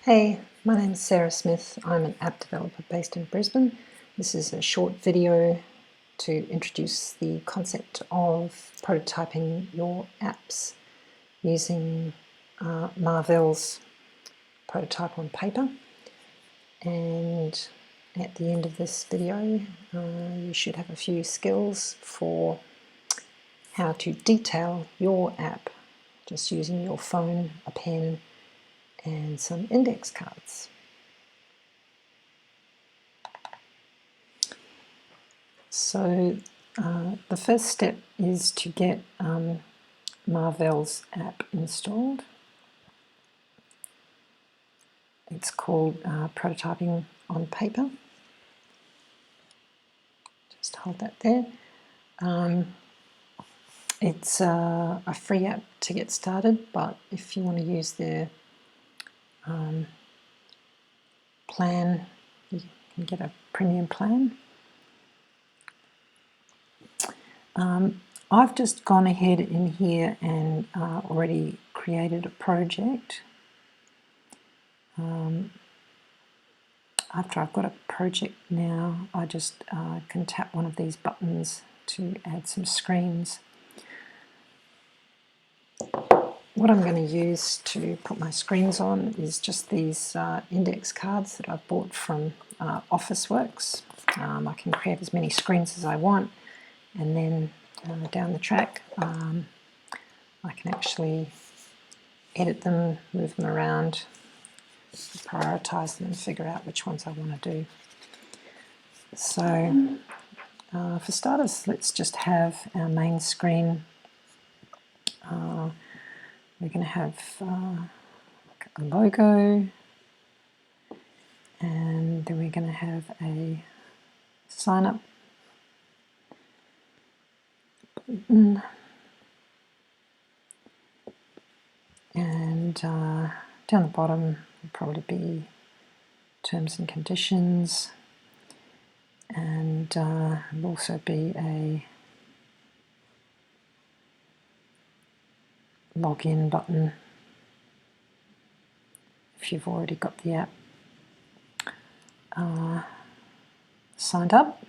Hey, my name is Sarah Smith. I'm an app developer based in Brisbane. This is a short video to introduce the concept of prototyping your apps using Marvel's prototype on paper. And at the end of this video, you should have a few skills for how to detail your app just using your phone, a pen, and some index cards. So the first step is to get Marvel's app installed. It's called Prototyping on Paper. Just hold that there. It's a free app to get started, but if you want to use their plan, you can get a premium plan. I've just gone ahead in here and already created a project. After I've got a project now, I just can tap one of these buttons to add some screens. What I'm going to use to put my screens on is just these index cards that I've bought from Officeworks. I can create as many screens as I want, and then down the track I can actually edit them, move them around, prioritize them and figure out which ones I want to do. So for starters, let's just have our main screen. We're going to have a logo, and then we're going to have a sign up button, and down the bottom will probably be terms and conditions, and there'll also be a login button if you've already got the app signed up.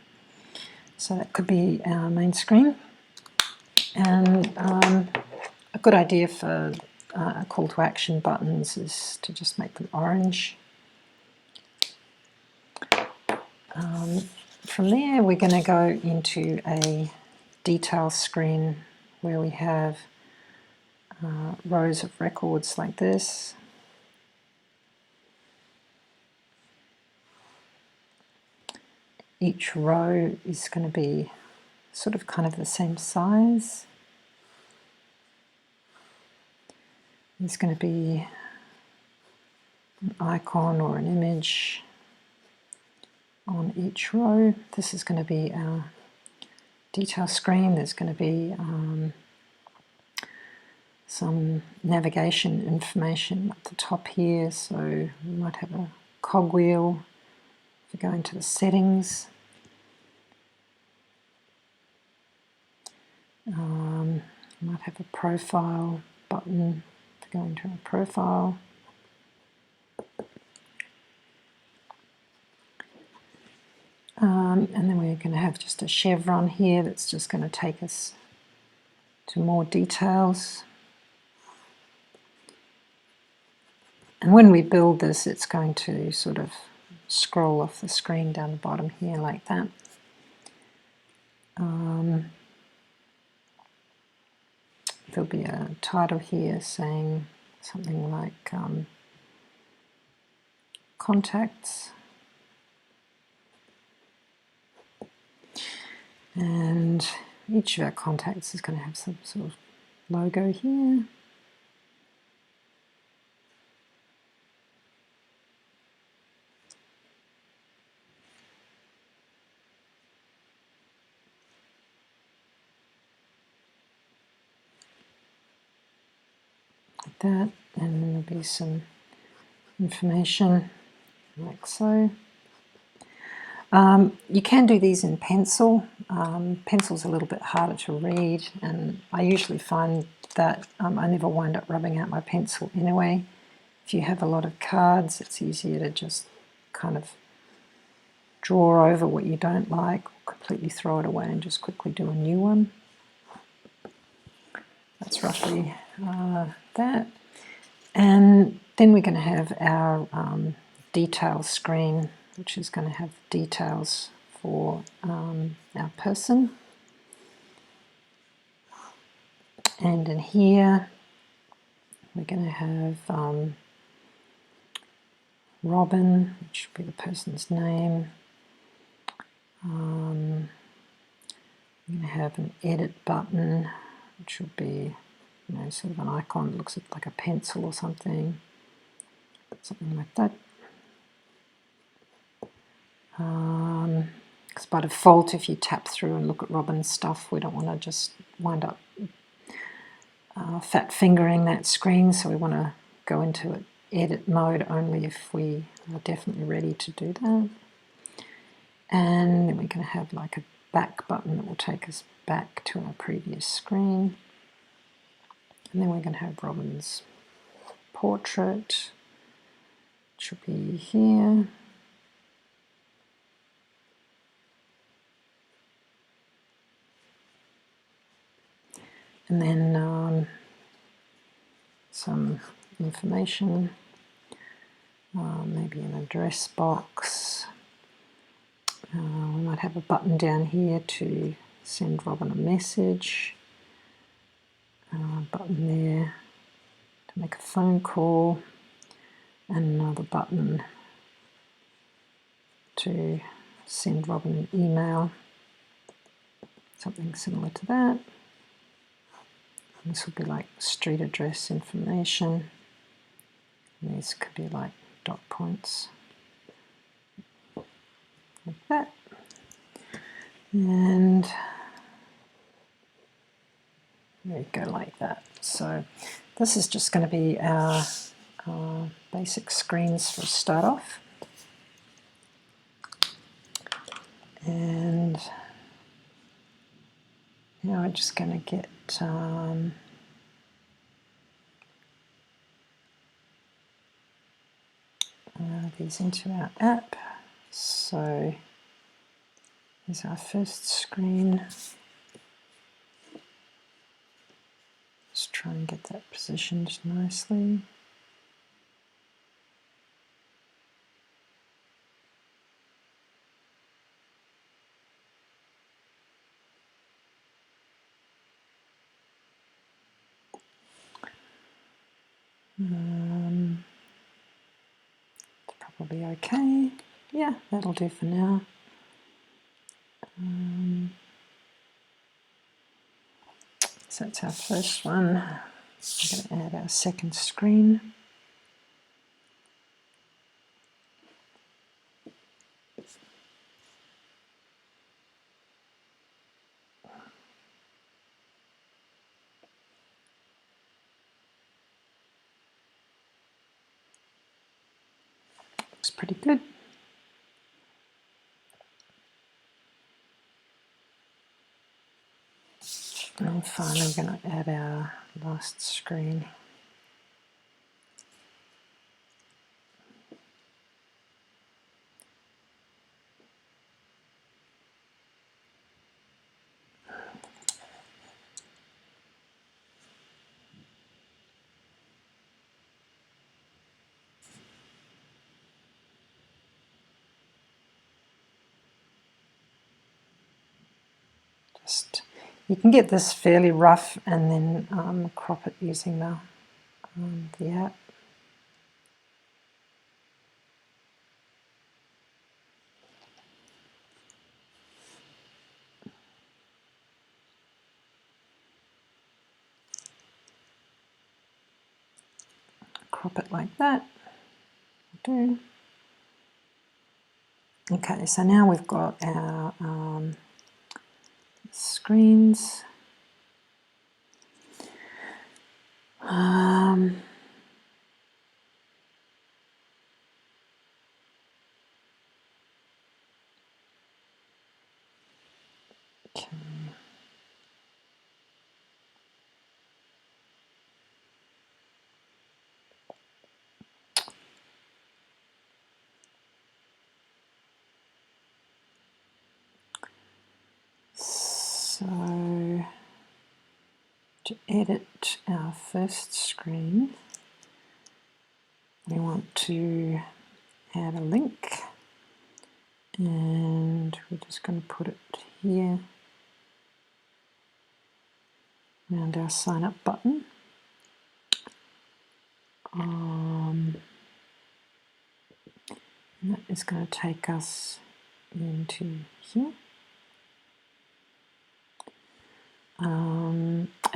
So that could be our main screen. And a good idea for call to action buttons is to just make them orange. From there we're going to go into a detail screen where we have rows of records like this. Each row is going to be sort of kind of the same size. There's going to be an icon or an image on each row. This is going to be our detail screen. There's going to be some navigation information at the top here, so we might have a cogwheel. If we go into the settings, we might have a profile button to go into a profile. And then we're going to have just a chevron here that's just going to take us to more details. And when we build this, it's going to sort of scroll off the screen down the bottom here like that. There'll be a title here saying something like contacts. And each of our contacts is going to have some sort of logo here. Like that, and then there'll be some information like so. You can do these in pencil. Pencil's a little bit harder to read, and I usually find that I never wind up rubbing out my pencil anyway. If you have a lot of cards, it's easier to just kind of draw over what you don't like, or completely throw it away and just quickly do a new one. That's roughly that. And then we're going to have our details screen, which is going to have details for our person. And in here, we're going to have Robin, which should be the person's name. I'm going to have an edit button, which will be, you know, sort of an icon that looks like a pencil or something like that. Because by default, if you tap through and look at Robin's stuff, we don't want to just wind up fat fingering that screen, so we want to go into edit mode only if we are definitely ready to do that. And then we're going to have like a back button that will take us back to our previous screen. And then we're going to have Robin's portrait, which will be here. And then some information, maybe an address box. We might have a button down here to send Robin a message. Button there to make a phone call, and another button to send Robin an email, something similar to that. And this will be like street address information. And these could be like dot points, like that. And there you go, like that. So this is just going to be our basic screens for a start off. And now we're just going to get these into our app. So here's our first screen. Let's try and get that positioned nicely. It's probably okay. Yeah, that'll do for now. So that's our first one. We're going to add our second screen. Looks pretty good. And finally, we're going to add our last screen. You can get this fairly rough and then crop it using the app. Crop it like that. Do. Okay, so now we've got our screens. Okay. To edit our first screen, we want to add a link, and we're just going to put it here around our sign up button. And that is going to take us into here.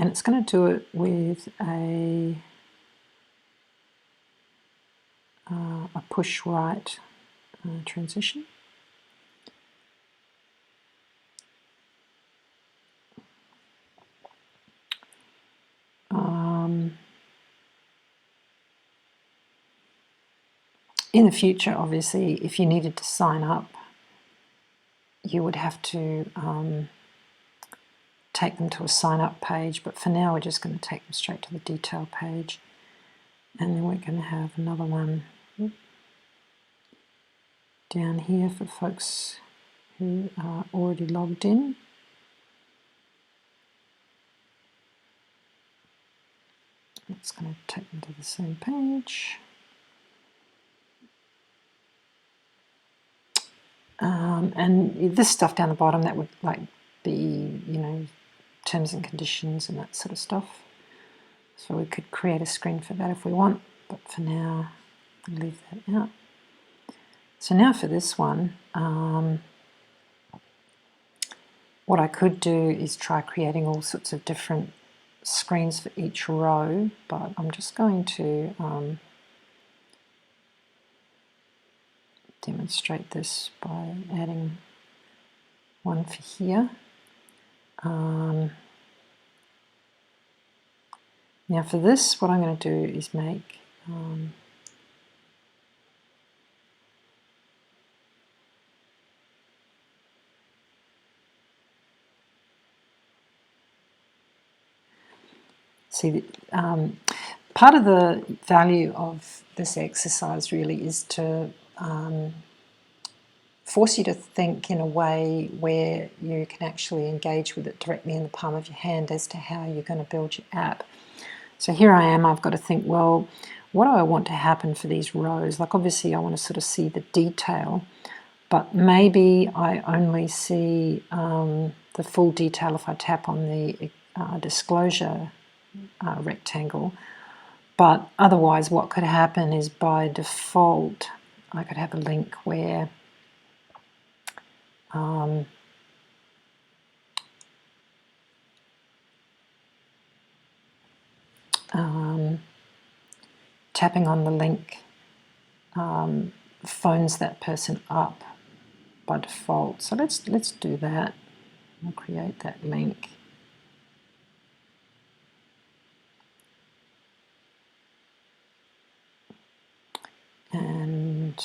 And it's going to do it with a push right transition. In the future, obviously, if you needed to sign up, you would have to take them to a sign up page, but for now we're just going to take them straight to the detail page, and then we're going to have another one down here for folks who are already logged in. It's going to take them to the same page. And this stuff down the bottom, that would like be, you know, terms and conditions and that sort of stuff. So we could create a screen for that if we want, but for now, I'll leave that out. So now for this one, what I could do is try creating all sorts of different screens for each row, but I'm just going to demonstrate this by adding one for here. Now for this, what I'm going to do is make part of the value of this exercise really is to force you to think in a way where you can actually engage with it directly in the palm of your hand as to how you're going to build your app. So here I am, I've got to think, well, what do I want to happen for these rows? Like obviously I want to sort of see the detail, but maybe I only see the full detail if I tap on the disclosure rectangle. But otherwise what could happen is by default I could have a link where tapping on the link phones that person up by default. So let's do that. We'll create that link. And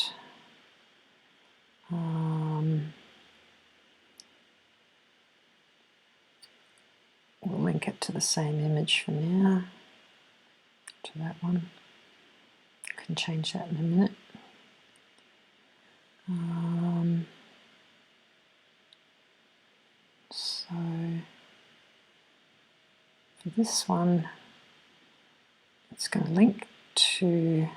we'll link it to the same image for now, to that one. I can change that in a minute. So for this one, it's going to link to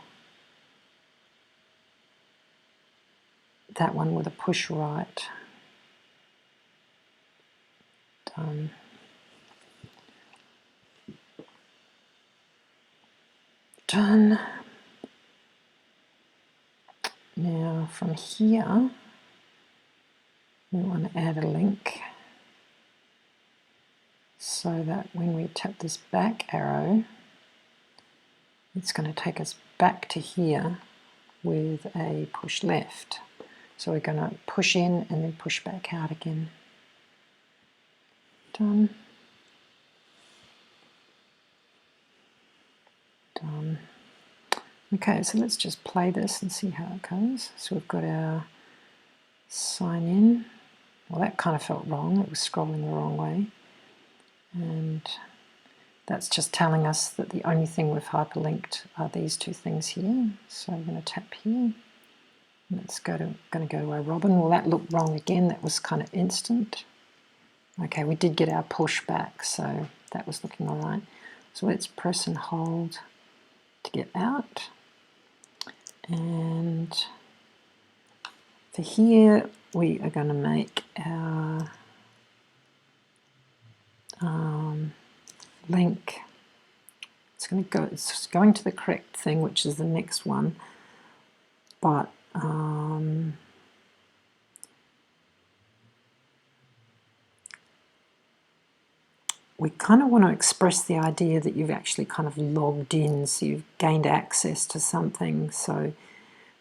that one with a push right. Done. Done. Now from here, we want to add a link so that when we tap this back arrow, it's going to take us back to here with a push left. So we're going to push in and then push back out again. Done. Done. Okay, so let's just play this and see how it goes. So we've got our sign in. Well, that kind of felt wrong. It was scrolling the wrong way. And that's just telling us that the only thing we've hyperlinked are these two things here. So I'm going to tap here. Let's going to go to our Robin. Well, that looked wrong again. That was kind of instant. Okay, we did get our push back, so that was looking all right. So let's press and hold to get out. And for here, we are going to make our link. It's going to the correct thing, which is the next one, but we kind of want to express the idea that you've actually kind of logged in, so you've gained access to something. So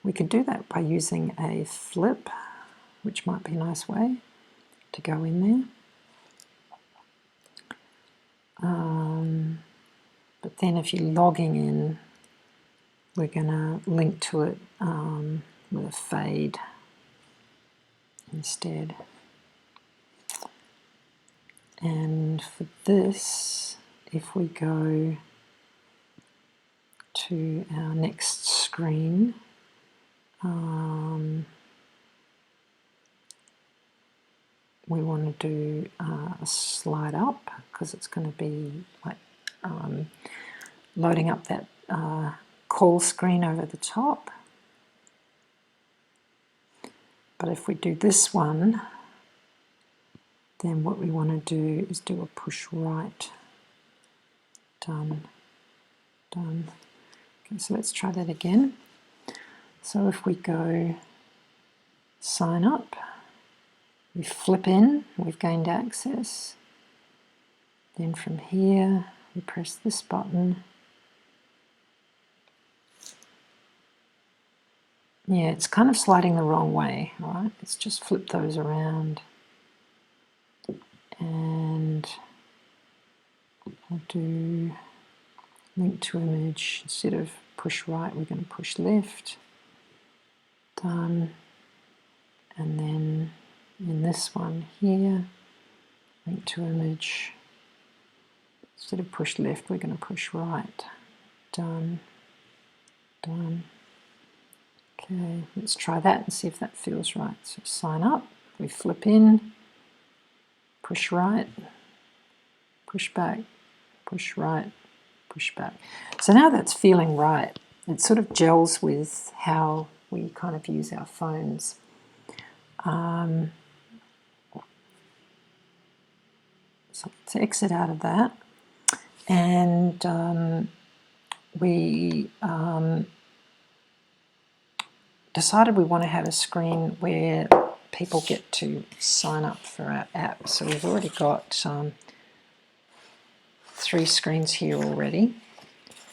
we could do that by using a flip, which might be a nice way to go in there. But then if you're logging in, we're going to link to it with a fade instead. And for this, if we go to our next screen, we want to do a slide up, because it's going to be like loading up that call screen over the top. But if we do this one, then what we want to do is do a push right. Done. Done. Okay, so let's try that again. So if we go sign up, we flip in, we've gained access. Then from here, we press this button. Yeah, it's kind of sliding the wrong way, right? Let's just flip those around. And we'll do link to image. Instead of push right, we're going to push left. Done. And then in this one here, link to image. Instead of push left, we're going to push right. Done. Done. Okay, let's try that and see if that feels right. So sign up, we flip in, push right, push back, push right, push back. So now that's feeling right. It sort of gels with how we kind of use our phones. So let's exit out of that. And we decided we want to have a screen where people get to sign up for our app. So we've already got 3 screens here already.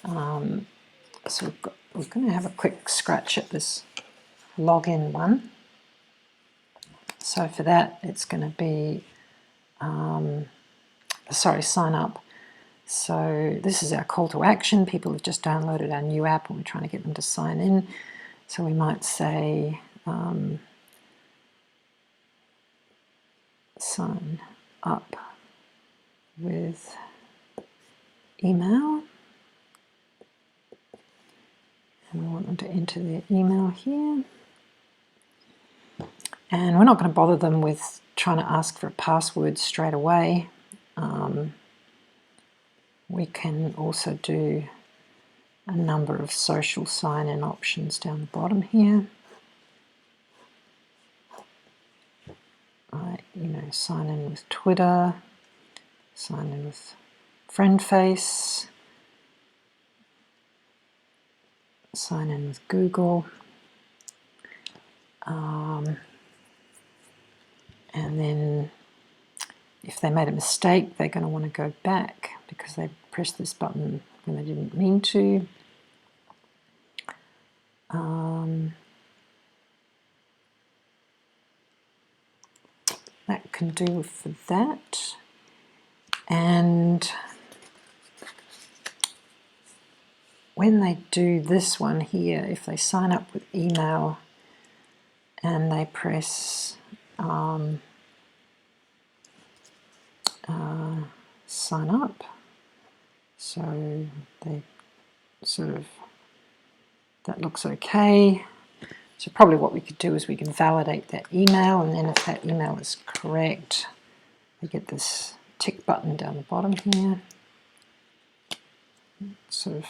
So we're going to have a quick scratch at this login one. So for that, it's going to be, sign up. So this is our call to action. People have just downloaded our new app and we're trying to get them to sign in. So we might say, sign up with email. And we want them to enter their email here. And we're not going to bother them with trying to ask for a password straight away. We can also do a number of social sign-in options down the bottom here. Sign in with Twitter, sign in with FriendFace, sign in with Google. And then if they made a mistake, they're going to want to go back because they pressed this button when they didn't mean to. That can do for that. And when they do this one here, if they sign up with email and they press sign up, so they that looks okay. So probably what we could do is we can validate that email, and then if that email is correct, we get this tick button down the bottom here. It sort of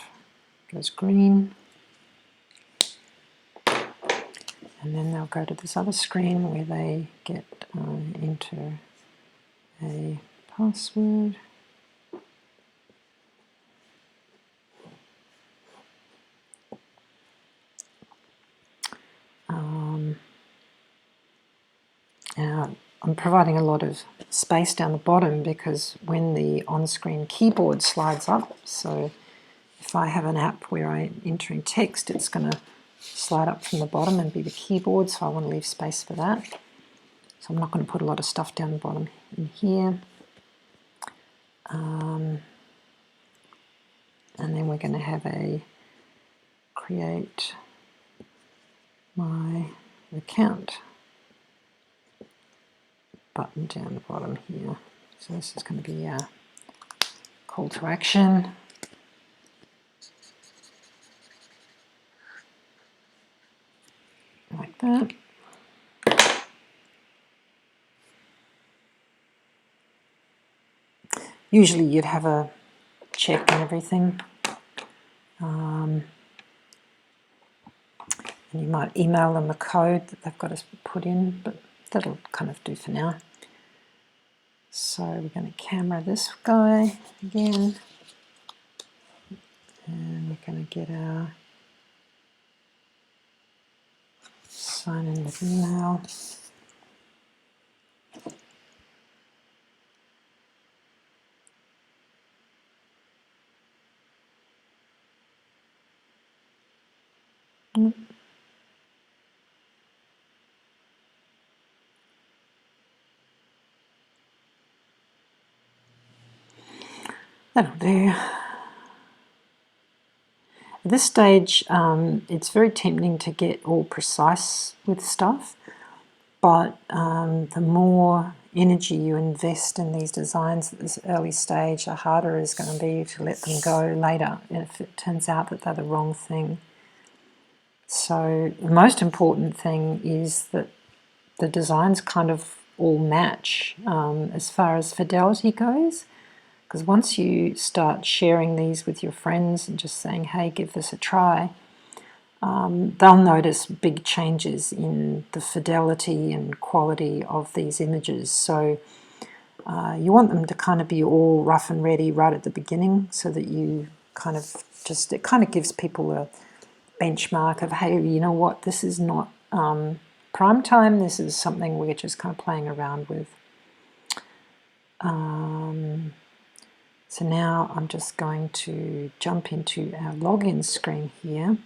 goes green. And then they'll go to this other screen where they get enter a password. Now, I'm providing a lot of space down the bottom because when the on-screen keyboard slides up, so if I have an app where I'm entering text, it's going to slide up from the bottom and be the keyboard, so I want to leave space for that. So I'm not going to put a lot of stuff down the bottom in here. And then we're going to have a create my account button down the bottom here. So this is going to be a call to action. Like that. Usually you'd have a check and everything. And you might email them a code that they've got to put in, but that'll kind of do for now. So we're going to camera this guy again. And we're going to get our sign in with email. That'll do. At this stage, it's very tempting to get all precise with stuff, but the more energy you invest in these designs at this early stage, the harder it is going to be to let them go later if it turns out that they're the wrong thing. So the most important thing is that the designs kind of all match as far as fidelity goes. Because once you start sharing these with your friends and just saying, hey, give this a try, they'll notice big changes in the fidelity and quality of these images. So you want them to kind of be all rough and ready right at the beginning so that you kind of just, it kind of gives people a benchmark of, hey, you know what, this is not prime time, this is something we're just kind of playing around with. So now I'm just going to jump into our login screen here,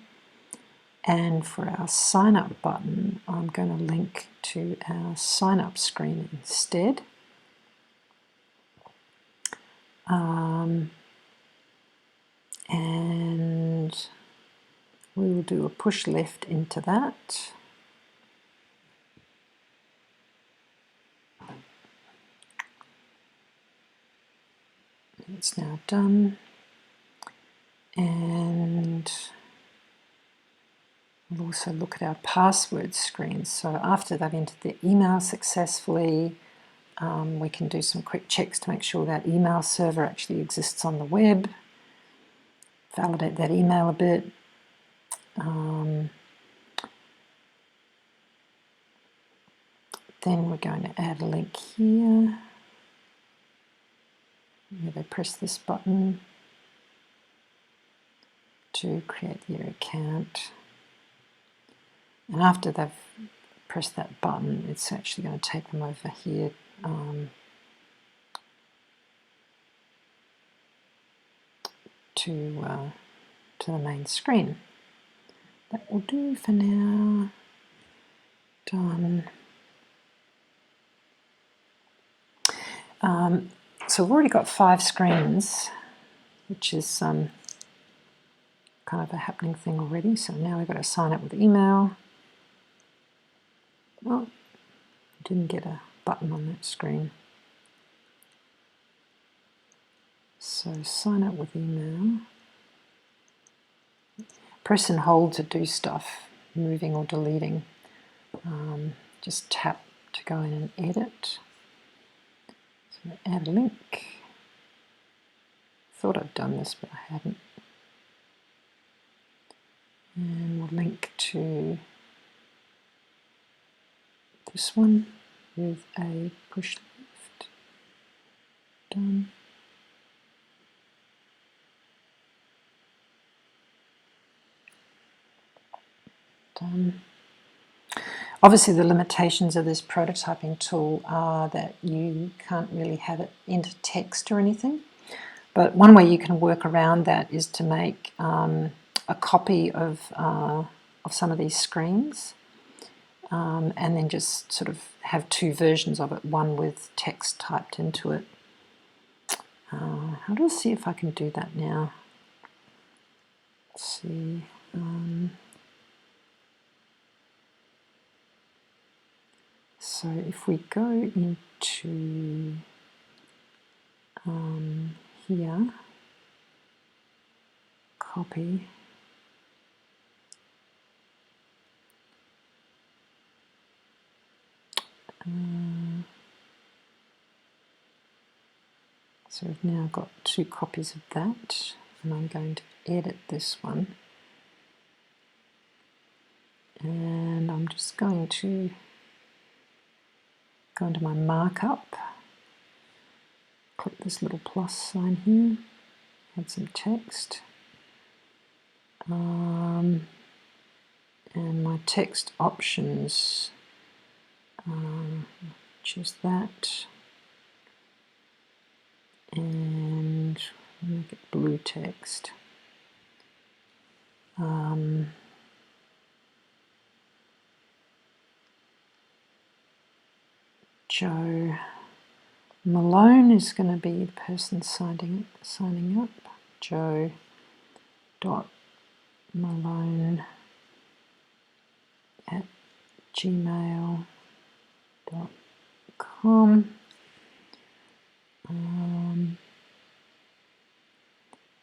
and for our sign up button I'm going to link to our sign up screen instead. And we will do a push left into that. It's now done, and we'll also look at our password screen. So after they've entered their email successfully, we can do some quick checks to make sure that email server actually exists on the web, validate that email a bit. Then we're going to add a link here. Where they press this button to create their account. And after they've pressed that button, it's actually going to take them over here to the main screen. That will do for now. Done. So we've already got 5 screens, which is kind of a happening thing already. So now we've got to sign up with email. Oh, didn't get a button on that screen. So sign up with email. Press and hold to do stuff, moving or deleting. Just tap to go in and edit. So Add a link. Thought I'd done this, but I hadn't. And we'll link to this one with a push left. Done. Done. Obviously the limitations of this prototyping tool are that you can't really have it into text or anything. But one way you can work around that is to make a copy of some of these screens and then just sort of have two versions of it, one with text typed into it. How do I see if I can do that now? Let's see. So if we go into here, copy, so we've now got two copies of that, and I'm going to edit this one, and I'm just going to go into my markup, click this little plus sign here, add some text, and my text options, choose that, and make it blue text. Joe Malone is going to be the person signing up. Joe dot Malone at gmail.com.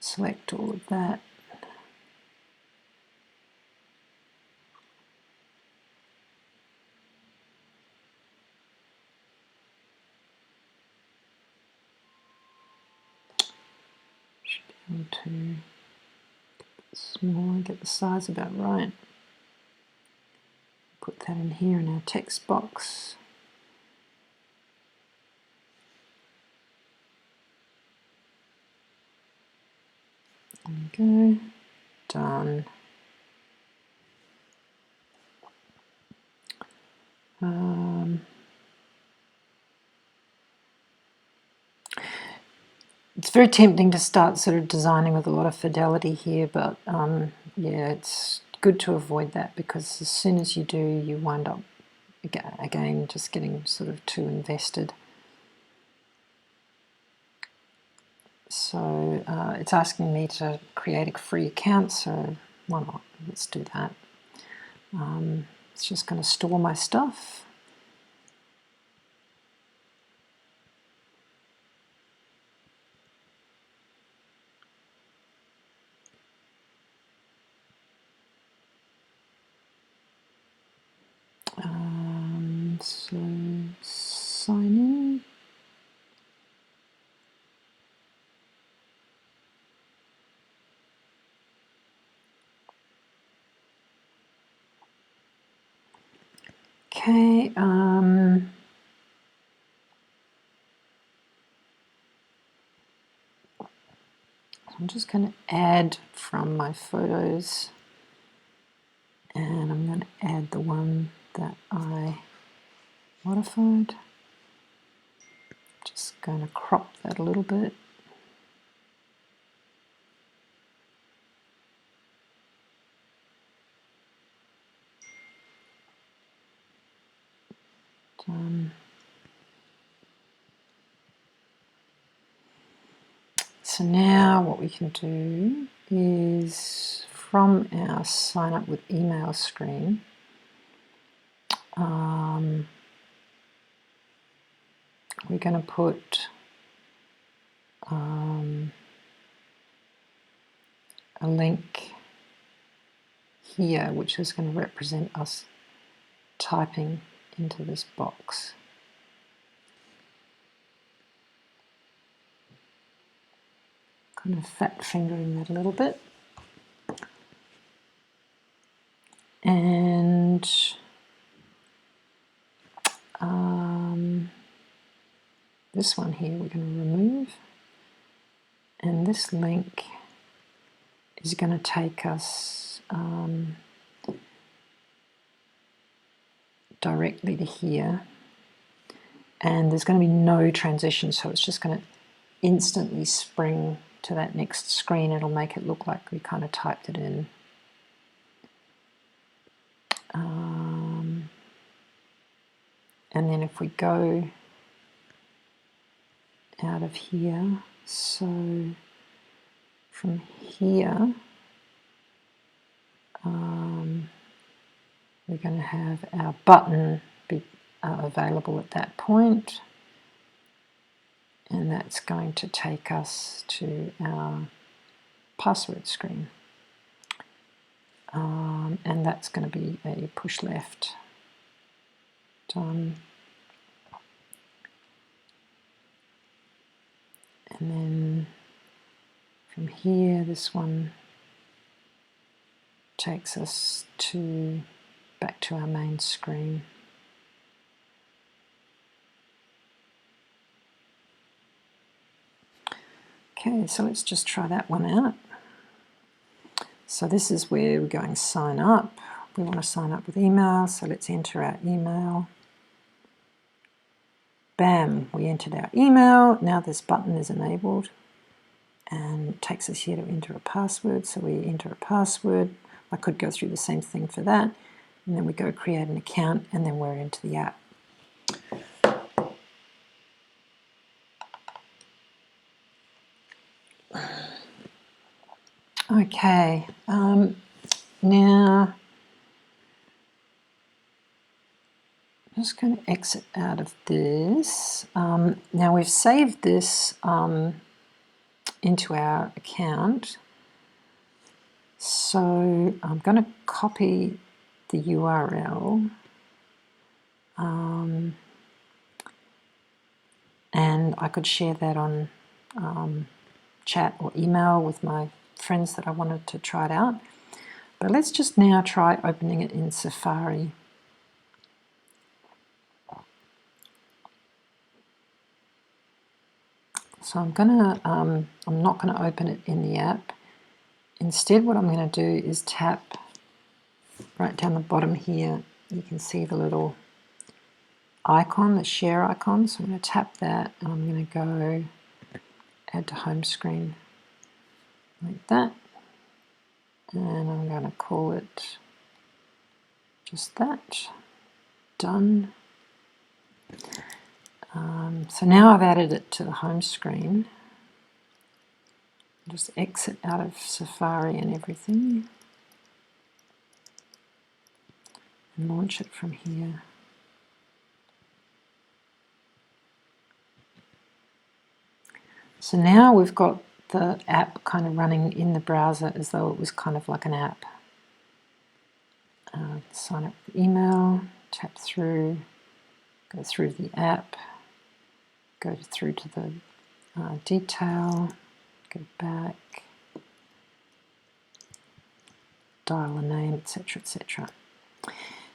Select all of that. Should be able to smaller, get the size about right. Put that in here in our text box. There we go. Done. It's very tempting to start sort of designing with a lot of fidelity here, but yeah, it's good to avoid that, because as soon as you do, you wind up again just getting sort of too invested. So it's asking me to create a free account, so why not? Let's do that. It's just going to store my stuff. So sign in. Okay. I'm just going to add from my photos, and I'm going to add the one that I modified. Just going to crop that a little bit. Done. So now what we can do is, from our sign up with email screen, we're going to put a link here, which is going to represent us typing into this box. kind of fat fingering that a little bit. And this one here we're going to remove. And this link is going to take us directly to here. And there's going to be no transition, so it's just going to instantly spring to that next screen. It'll make it look like we kind of typed it in. And then if we go out of here, so from here, we're going to have our button be available at that point, and that's going to take us to our password screen. And that's going to be a push left. Done. And then from here, this one takes us back to our main screen. Okay, so let's just try that one out. So this is where we're going sign up. We want to sign up with email, so let's enter our email. Bam, we entered our email. Now this button is enabled and it takes us here to enter a password. So we enter a password. I could go through the same thing for that. And then we go create an account, and then we're into the app. Okay, now I'm just going to exit out of this. Now we've saved this into our account. So I'm going to copy the URL and I could share that on chat or email with my friends that I wanted to try it out. But let's just now try opening it in Safari. So I'm not going to open it in the app. Instead, what I'm going to do is tap right down the bottom here. You can see the little icon, the share icon. So I'm going to tap that, and I'm going to go add to home screen like that. And I'm going to call it just that. Done. So now I've added it to the home screen. Just exit out of Safari and everything and launch it from here. So now we've got the app kind of running in the browser as though it was kind of like an app. Sign up with email, tap through, go through the app, go through to the detail, go back, dial a name, etc., etc.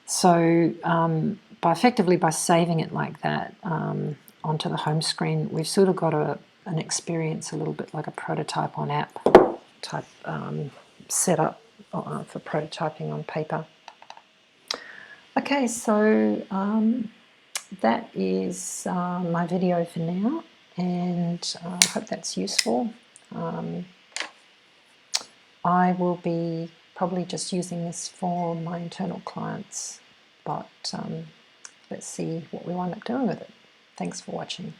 So effectively by saving it like that onto the home screen, we've sort of got an experience a little bit like a prototype on app type setup for prototyping on paper. Okay, so that is my video for now, and I hope that's useful. I will be probably just using this for my internal clients, but let's see what we wind up doing with it. Thanks for watching.